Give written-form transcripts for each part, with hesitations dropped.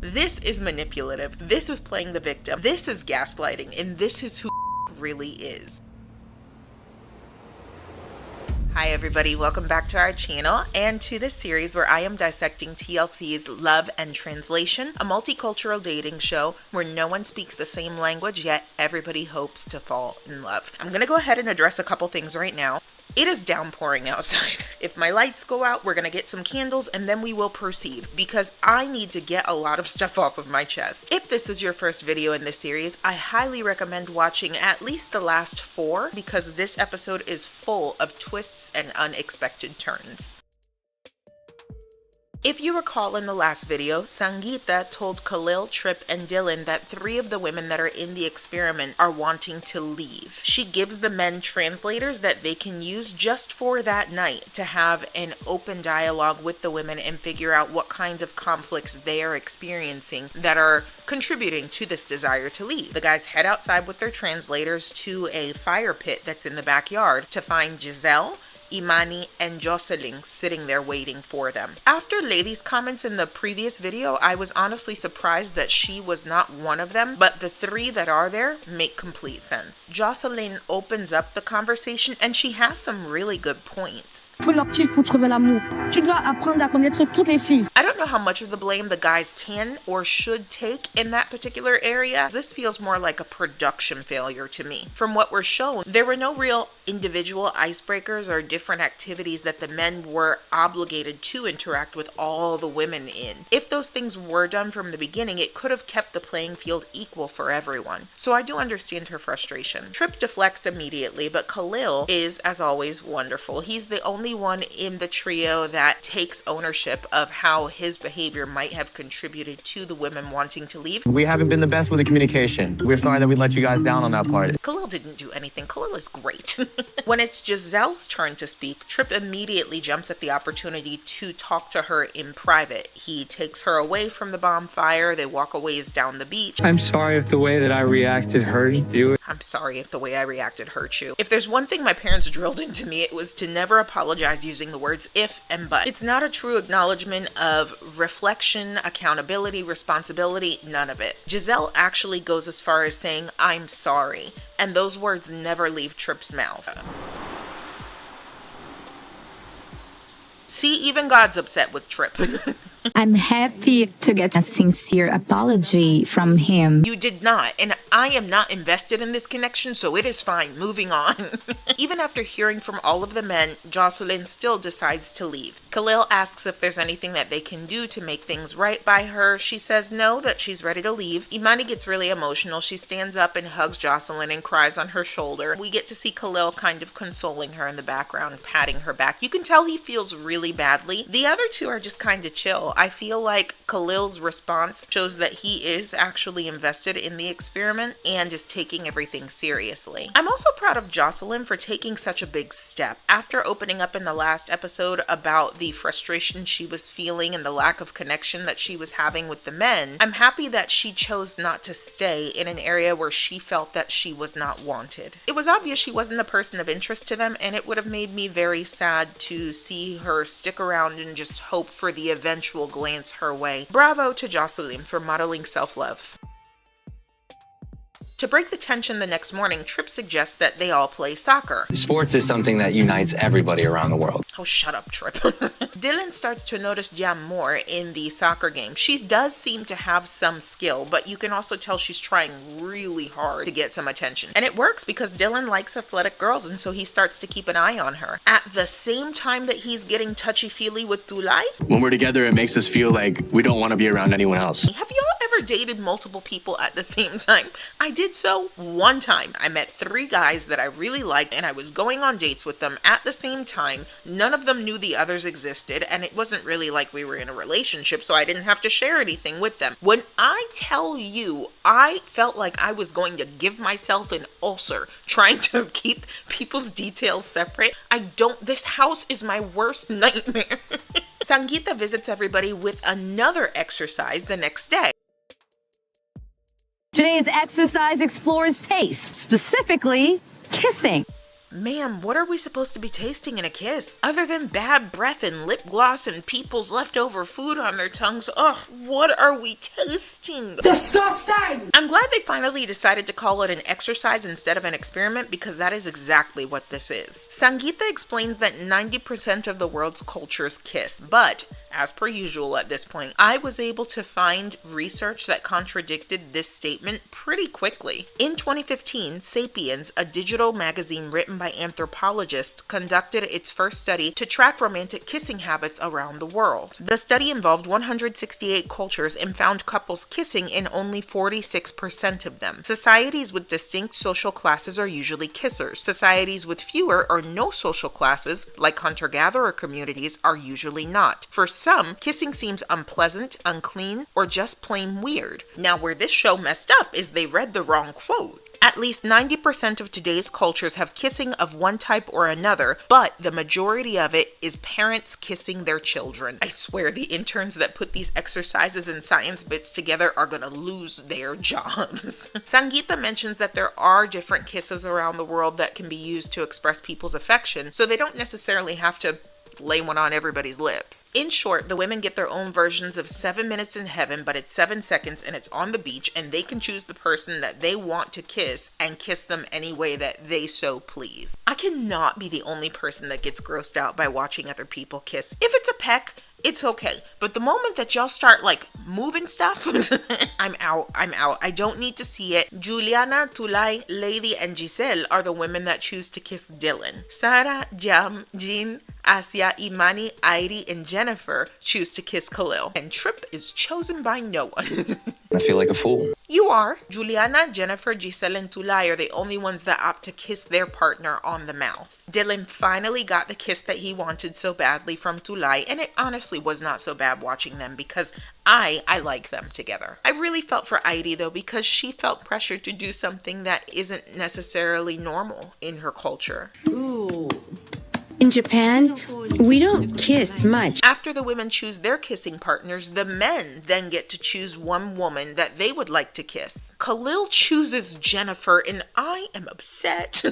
This is manipulative. This is playing the victim. This is gaslighting. And this is who really is. Hi everybody, welcome back to our channel and to this series where I am dissecting TLC's Love and Translation, a multicultural dating show where no one speaks the same language yet everybody hopes to fall in love. I'm gonna go ahead and address a couple things right now. It is downpouring outside. If my lights go out, we're gonna get some candles and then we will proceed because I need to get a lot of stuff off of my chest. If this is your first video in this series, I highly recommend watching at least the last 4 because this episode is full of twists and unexpected turns. If you recall in the last video, Sangeeta told Khalil, Trip, and Dylan that 3 of the women that are in the experiment are wanting to leave. She gives the men translators that they can use just for that night to have an open dialogue with the women and figure out what kinds of conflicts they are experiencing that are contributing to this desire to leave. The guys head outside with their translators to a fire pit that's in the backyard to find Giselle, Imani, and Jocelyn sitting there waiting for them. After Lady's comments in the previous video, I was honestly surprised that she was not one of them, but the 3 that are there make complete sense. Jocelyn opens up the conversation and she has some really good points. I don't know how much of the blame the guys can or should take in that particular area. This feels more like a production failure to me. From what we're shown, there were no real individual icebreakers or different activities that the men were obligated to interact with all the women in. If those things were done from the beginning, it could have kept the playing field equal for everyone. So I do understand her frustration. Trip deflects immediately, but Khalil is, as always, wonderful. He's the only one in the trio that takes ownership of how his behavior might have contributed to the women wanting to leave. We haven't been the best with the communication. We're sorry that we let you guys down on that part. Khalil didn't do anything. Khalil is great. When it's Giselle's turn to speak, Trip immediately jumps at the opportunity to talk to her in private. He takes her away from the bonfire. They walk a ways down the beach. I'm sorry if the way that I reacted hurt you. I'm sorry if the way I reacted hurt you. If there's one thing my parents drilled into me, it was to never apologize using the words if and but. It's not a true acknowledgement of reflection, accountability, responsibility, none of it. Giselle actually goes as far as saying, I'm sorry. And those words never leave Trip's mouth. See, even God's upset with Trip. I'm happy to get a sincere apology from him. You did not, and I am not invested in this connection, so it is fine. Moving on. Even after hearing from all of the men, Jocelyn still decides to leave. Khalil asks if there's anything that they can do to make things right by her. She says no, that she's ready to leave. Imani gets really emotional. She stands up and hugs Jocelyn and cries on her shoulder. We get to see Khalil kind of consoling her in the background, patting her back. You can tell he feels really badly. The other 2 are just kind of chill. I feel like Khalil's response shows that he is actually invested in the experiment and is taking everything seriously. I'm also proud of Jocelyn for taking such a big step. After opening up in the last episode about the frustration she was feeling and the lack of connection that she was having with the men, I'm happy that she chose not to stay in an area where she felt that she was not wanted. It was obvious she wasn't a person of interest to them, and it would have made me very sad to see her stick around and just hope for the eventual glance her way. Bravo to Jocelyn for modeling self-love. To break the tension the next morning, Trip suggests that they all play soccer. Sports is something that unites everybody around the world. Oh, shut up, Trip. Dylan starts to notice Jam more in the soccer game. She does seem to have some skill, but you can also tell she's trying really hard to get some attention. And it works because Dylan likes athletic girls, and so he starts to keep an eye on her. At the same time that he's getting touchy-feely with Tulay, when we're together, it makes us feel like we don't want to be around anyone else. Have y'all ever dated multiple people at the same time? I did so one time. I met 3 guys that I really liked and I was going on dates with them at the same time. None of them knew the others existed, and it wasn't really like we were in a relationship, so I didn't have to share anything with them. When I tell you, I felt like I was going to give myself an ulcer trying to keep people's details separate. This house is my worst nightmare. Sangeeta visits everybody with another exercise the next day. Today's exercise explores taste, specifically kissing. Ma'am, what are we supposed to be tasting in a kiss? Other than bad breath and lip gloss and people's leftover food on their tongues, ugh, what are we tasting? Disgusting! I'm glad they finally decided to call it an exercise instead of an experiment, because that is exactly what this is. Sangeeta explains that 90% of the world's cultures kiss, but as per usual at this point, I was able to find research that contradicted this statement pretty quickly. In 2015, Sapiens, a digital magazine written by anthropologists, conducted its first study to track romantic kissing habits around the world. The study involved 168 cultures and found couples kissing in only 46% of them. Societies with distinct social classes are usually kissers. Societies with fewer or no social classes, like hunter-gatherer communities, are usually not. For some, kissing seems unpleasant, unclean, or just plain weird. Now, where this show messed up is they read the wrong quote. At least 90% of today's cultures have kissing of one type or another, but the majority of it is parents kissing their children. I swear the interns that put these exercises and science bits together are gonna lose their jobs. Sangeeta mentions that there are different kisses around the world that can be used to express people's affection, so they don't necessarily have to lay one on everybody's lips. In short, the women get their own versions of 7 minutes in heaven, but it's 7 seconds and it's on the beach, and they can choose the person that they want to kiss and kiss them any way that they so please. I cannot be the only person that gets grossed out by watching other people kiss. If it's a peck, it's okay. But the moment that y'all start like moving stuff, I'm out. I don't need to see it. Juliana, Tulay, Lady, and Giselle are the women that choose to kiss Dylan. Sarah, Jam, Jean, Asia, Imani, Airi, and Jennifer choose to kiss Khalil. And Trip is chosen by no one. I feel like a fool. You are. Juliana, Jennifer, Giselle, and Tulay are the only ones that opt to kiss their partner on the mouth. Dylan finally got the kiss that he wanted so badly from Tulay, and it honestly was not so bad watching them because I like them together. I really felt for Airi though, because she felt pressured to do something that isn't necessarily normal in her culture. Ooh. In Japan, we don't kiss much. After the women choose their kissing partners, the men then get to choose one woman that they would like to kiss. Khalil chooses Jennifer, and I am upset.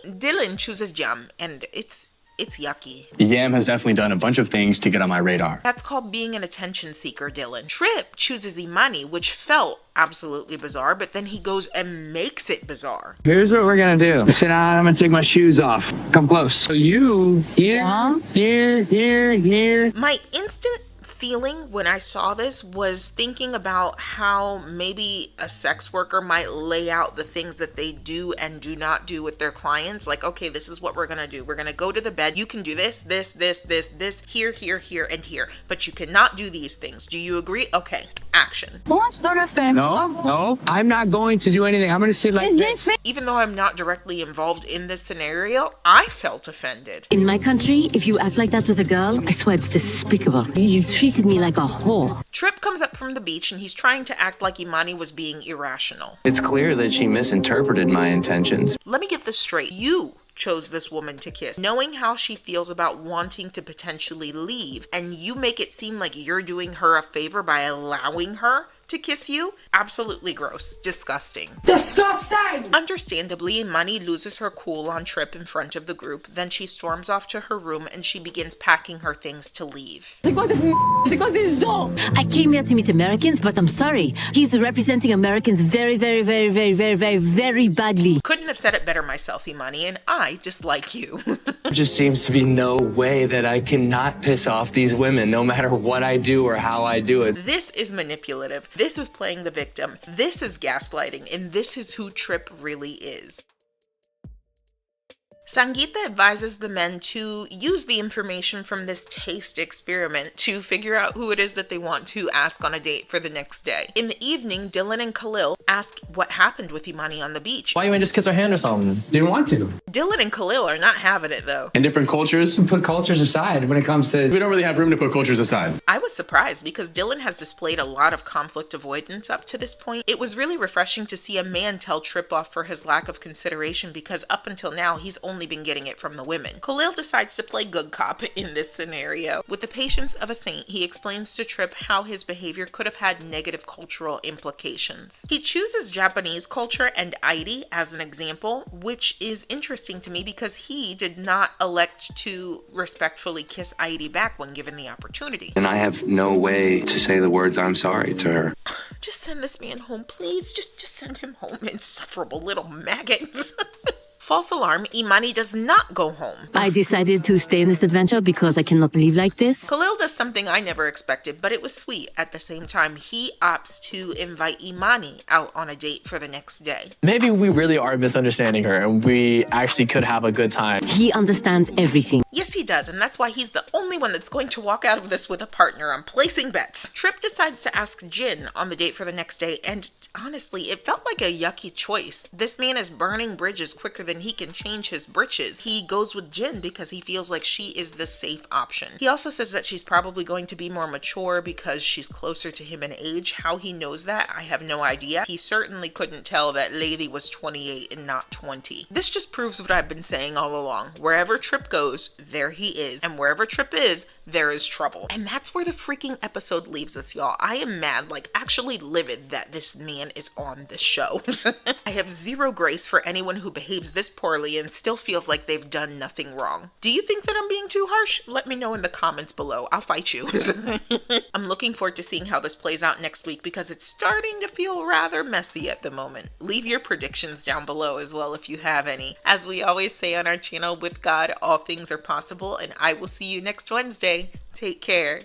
Dylan chooses Jam, and it's yucky. Yam has definitely done a bunch of things to get on my radar. That's called being an attention seeker, Dylan. Trip chooses Imani, which felt absolutely bizarre, but then he goes and makes it bizarre. Here's what we're gonna do. Sit down, I'm gonna take my shoes off. Come close. So you, here. My instant feeling when I saw this was thinking about how maybe a sex worker might lay out the things that they do and do not do with their clients. Like, okay, this is what we're gonna do. We're gonna go to the bed. You can do this, here, and here. But you cannot do these things. Do you agree? Okay, action. No, I'm not going to do anything. I'm gonna sit like this. Even though I'm not directly involved in this scenario, I felt offended. In my country, if you act like that with a girl, I swear it's despicable. You treated me like a whore. Trip comes up from the beach and he's trying to act like Imani was being irrational. It's clear that she misinterpreted my intentions. Let me get this straight. You chose this woman to kiss, knowing how she feels about wanting to potentially leave, and you make it seem like you're doing her a favor by allowing her to kiss you? Absolutely gross. Disgusting. Disgusting! Understandably, Imani loses her cool on Trip in front of the group. Then she storms off to her room and she begins packing her things to leave. I came here to meet Americans, but I'm sorry. He's representing Americans very, very, very, very, very, very, very badly. Couldn't have said it better myself, Imani, and I dislike you. There just seems to be no way that I cannot piss off these women, no matter what I do or how I do it. This is manipulative. This is playing the victim. This is gaslighting, and this is who Trip really is. Sangeeta advises the men to use the information from this taste experiment to figure out who it is that they want to ask on a date for the next day. In the evening, Dylan and Khalil ask what happened with Imani on the beach. Why you ain't just kiss her hand or something? Didn't want to. Dylan and Khalil are not having it though. In different cultures, Put cultures aside when it comes to. we don't really have room to put cultures aside. I was surprised because Dylan has displayed a lot of conflict avoidance up to this point. It was really refreshing to see a man tell Trip off for his lack of consideration, because up until now he's only only been getting it from the women. Khalil decides to play good cop in this scenario. With the patience of a saint, he explains to Tripp how his behavior could have had negative cultural implications. He chooses Japanese culture and Airi as an example, which is interesting to me because he did not elect to respectfully kiss Airi back when given the opportunity. And I have no way to say the words I'm sorry to her. Just send this man home, please. Just send him home, insufferable little maggots. False alarm, Imani does not go home. I decided to stay in this adventure because I cannot leave like this. Khalil does something I never expected, but it was sweet. At the same time, he opts to invite Imani out on a date for the next day. Maybe we really are misunderstanding her and we actually could have a good time. He understands everything. Yes, he does, and that's why he's the only one that's going to walk out of this with a partner. I'm placing bets. Tripp decides to ask Jin on the date for the next day, and honestly, it felt like a yucky choice. This man is burning bridges quicker than he can change his britches. He goes with Jin because he feels like she is the safe option. He also says that she's probably going to be more mature because she's closer to him in age. How he knows that, I have no idea. He certainly couldn't tell that Lady was 28 and not 20. This just proves what I've been saying all along. Wherever Tripp goes, there he is. And wherever Tripp is, there is trouble. And that's where the freaking episode leaves us, y'all. I am mad, like actually livid that this man is on this show. I have zero grace for anyone who behaves this poorly and still feels like they've done nothing wrong. Do you think that I'm being too harsh? Let me know in the comments below. I'll fight you. I'm looking forward to seeing how this plays out next week because it's starting to feel rather messy at the moment. Leave your predictions down below as well if you have any. As we always say on our channel, with God, all things are possible, and I will see you next Wednesday. Take care.